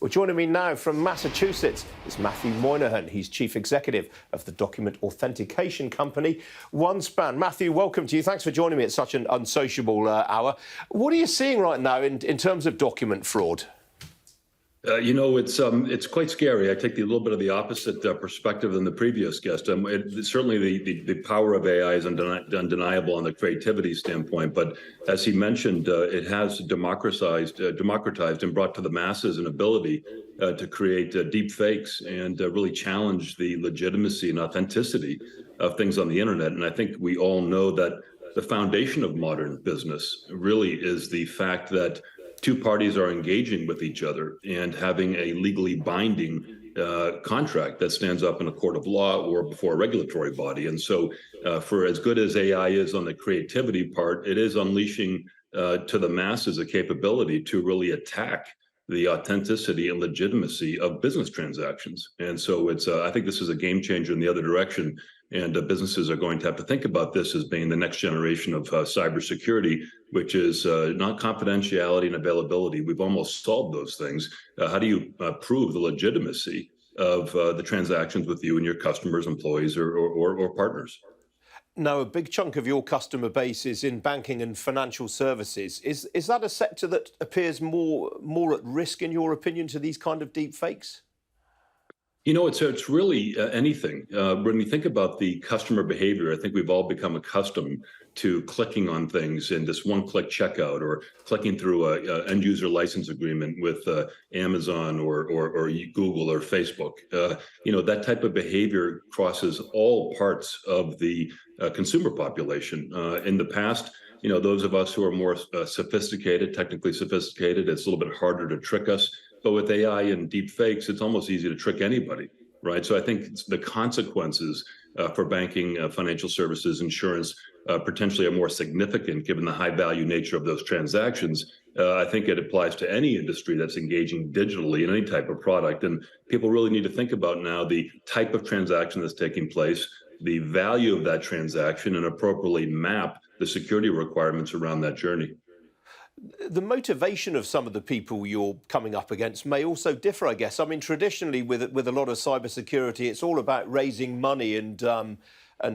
Well, joining me now from Massachusetts is Matthew Moynahan. He's Chief Executive of the document authentication company OneSpan. Matthew, welcome to you. Thanks for joining me at such an unsociable hour. What are you seeing right now in terms of document fraud? It's quite scary. I take a little bit of the opposite perspective than the previous guest. Certainly, the power of AI is undeniable on the creativity standpoint. But as he mentioned, it has democratized and brought to the masses an ability to create deep fakes and really challenge the legitimacy and authenticity of things on the internet. And I think we all know that the foundation of modern business really is the fact that two parties are engaging with each other and having a legally binding contract that stands up in a court of law or before a regulatory body. And so for as good as AI is on the creativity part, it is unleashing to the masses a capability to really attack the authenticity and legitimacy of business transactions. And so I think this is a game changer in the other direction. And businesses are going to have to think about this as being the next generation of cybersecurity, which is not confidentiality and availability. We've almost solved those things. How do you prove the legitimacy of the transactions with you and your customers, employees, or partners? Now, a big chunk of your customer base is in banking and financial services. Is that a sector that appears more at risk, in your opinion, to these kind of deep fakes? It's really anything. When we think about the customer behavior, I think we've all become accustomed to clicking on things in this one-click checkout or clicking through a end-user license agreement with Amazon or Google or Facebook. That type of behavior crosses all parts of the consumer population. In the past, those of us who are more sophisticated, technically sophisticated, it's a little bit harder to trick us. But with AI and deep fakes, it's almost easy to trick anybody, right? So I think the consequences for banking, financial services, insurance, potentially are more significant given the high value nature of those transactions. I think it applies to any industry that's engaging digitally in any type of product. And people really need to think about now the type of transaction that's taking place, the value of that transaction, and appropriately map the security requirements around that journey. The motivation of some of the people you're coming up against may also differ, I guess. I mean, traditionally, with a lot of cybersecurity, it's all about raising money and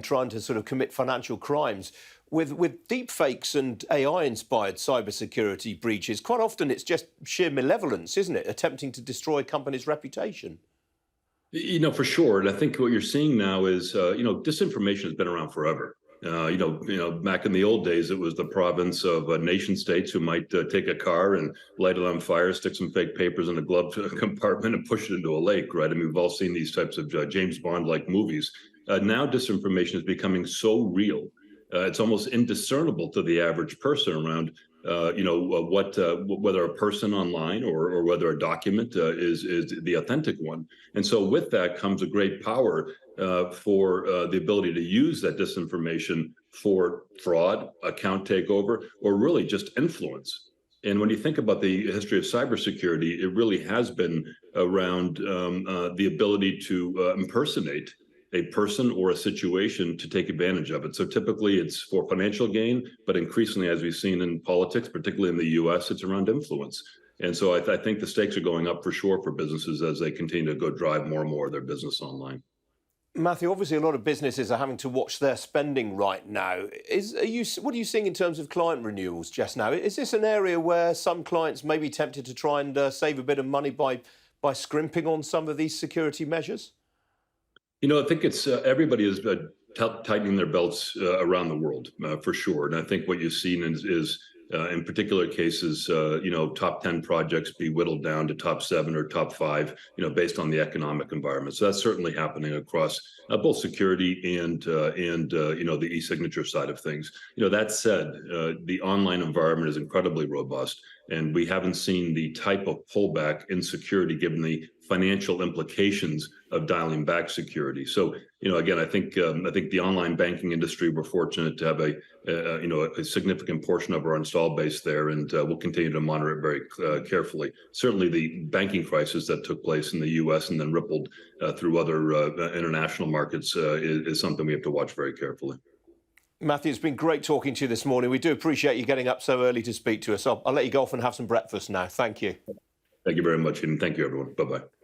trying to sort of commit financial crimes. With deepfakes and AI-inspired cybersecurity breaches, quite often it's just sheer malevolence, isn't it? Attempting to destroy a company's reputation. For sure. And I think what you're seeing now is, disinformation has been around forever. Back in the old days, it was the province of nation states who might take a car and light it on fire, stick some fake papers in a glove compartment and push it into a lake, right? I mean, we've all seen these types of James Bond-like movies. Now disinformation is becoming so real, it's almost indiscernible to the average person around whether a person online or whether a document is the authentic one. And so with that comes a great power for the ability to use that disinformation for fraud, account takeover, or really just influence. And when you think about the history of cybersecurity, it really has been around the ability to impersonate a person or a situation to take advantage of it. So typically it's for financial gain, but increasingly, as we've seen in politics, particularly in the US, it's around influence. And so I think the stakes are going up for sure for businesses as they continue to go drive more and more of their business online. Matthew, obviously a lot of businesses are having to watch their spending right now. What are you seeing in terms of client renewals just now? Is this an area where some clients may be tempted to try and save a bit of money by scrimping on some of these security measures? I think it's everybody is tightening their belts around the world for sure. And I think what you've seen is in particular cases, top 10 projects be whittled down to top 7 or top 5, based on the economic environment. So that's certainly happening across both security and the e-signature side of things. That said, the online environment is incredibly robust, and we haven't seen the type of pullback in security given the financial implications of dialing back security. So, again, I think the online banking industry, we're fortunate to have a significant portion of our install base there, and we'll continue to monitor it very carefully. Certainly, the banking crisis that took place in the U.S. and then rippled through other international markets is something we have to watch very carefully. Matthew, it's been great talking to you this morning. We do appreciate you getting up so early to speak to us. I'll let you go off and have some breakfast now. Thank you. Thank you very much, and thank you, everyone. Bye-bye.